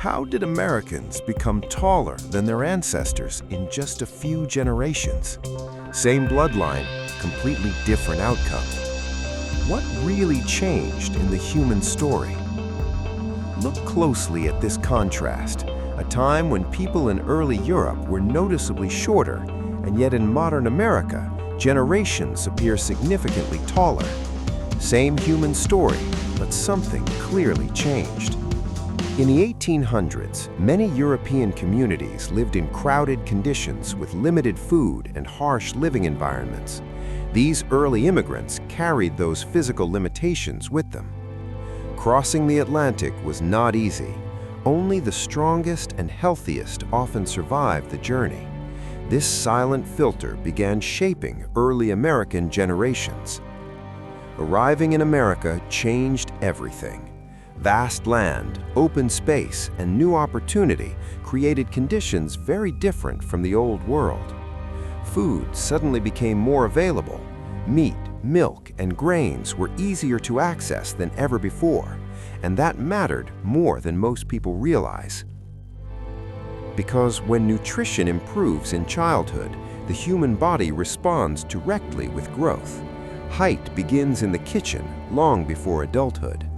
How did Americans become taller than their ancestors in just a few generations? Same bloodline, completely different outcome. What really changed in the human story? Look closely at this contrast, a time when people in early Europe were noticeably shorter, and yet in modern America, generations appear significantly taller. Same human story, but something clearly changed. In the 1800s, many European communities lived in crowded conditions with limited food and harsh living environments. These early immigrants carried those physical limitations with them. Crossing the Atlantic was not easy. Only the strongest and healthiest often survived the journey. This silent filter began shaping early American generations. Arriving in America changed everything. Vast land, open space, and new opportunity created conditions very different from the old world. Food suddenly became more available. Meat, milk, and grains were easier to access than ever before, and that mattered more than most people realize. Because when nutrition improves in childhood, the human body responds directly with growth. Height begins in the kitchen long before adulthood.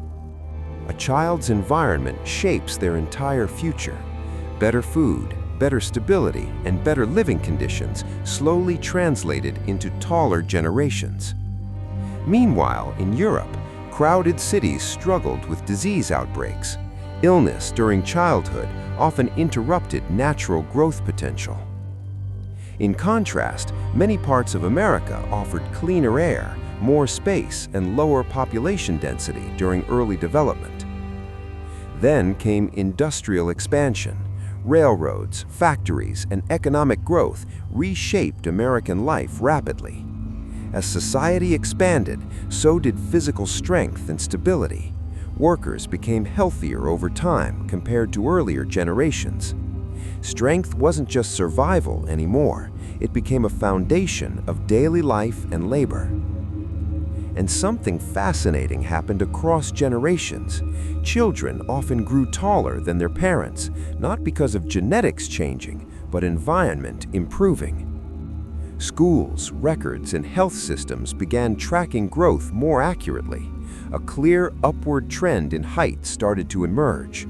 A child's environment shapes their entire future. Better food, better stability, and better living conditions slowly translated into taller generations. Meanwhile, in Europe, crowded cities struggled with disease outbreaks. Illness during childhood often interrupted natural growth potential. In contrast, many parts of America offered cleaner air, more space, and lower population density during early development. Then came industrial expansion. Railroads, factories, and economic growth reshaped American life rapidly. As society expanded, so did physical strength and stability. Workers became healthier over time compared to earlier generations. Strength wasn't just survival anymore. It became a foundation of daily life and labor. And something fascinating happened across generations. Children often grew taller than their parents, not because of genetics changing, but environment improving. Schools, records, and health systems began tracking growth more accurately. A clear upward trend in height started to emerge.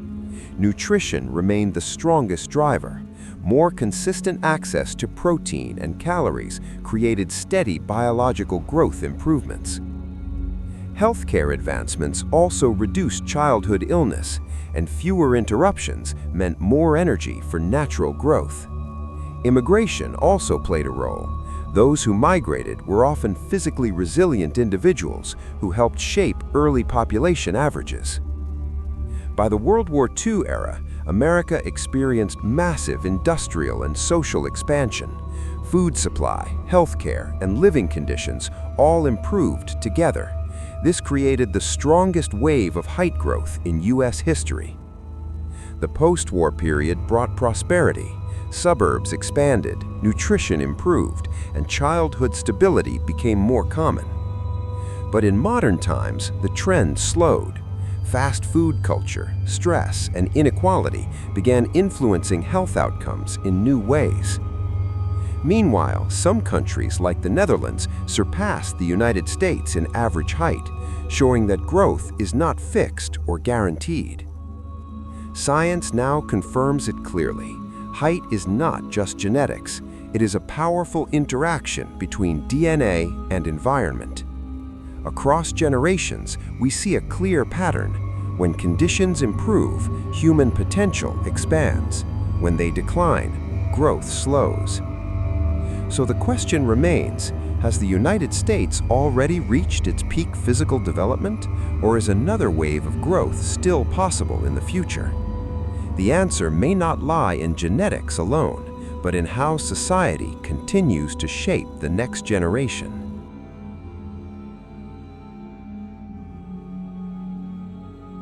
Nutrition remained the strongest driver. More consistent access to protein and calories created steady biological growth improvements. Healthcare advancements also reduced childhood illness, and fewer interruptions meant more energy for natural growth. Immigration also played a role. Those who migrated were often physically resilient individuals who helped shape early population averages. By the World War II era, America experienced massive industrial and social expansion. Food supply, healthcare, and living conditions all improved together. This created the strongest wave of height growth in U.S. history. The post-war period brought prosperity. Suburbs expanded, nutrition improved, and childhood stability became more common. But in modern times, the trend slowed. Fast food culture, stress, and inequality began influencing health outcomes in new ways. Meanwhile, some countries like the Netherlands surpassed the United States in average height, showing that growth is not fixed or guaranteed. Science now confirms it clearly. Height is not just genetics. It is a powerful interaction between DNA and environment. Across generations, we see a clear pattern. When conditions improve, human potential expands. When they decline, growth slows. So the question remains, has the United States already reached its peak physical development, or is another wave of growth still possible in the future? The answer may not lie in genetics alone, but in how society continues to shape the next generation.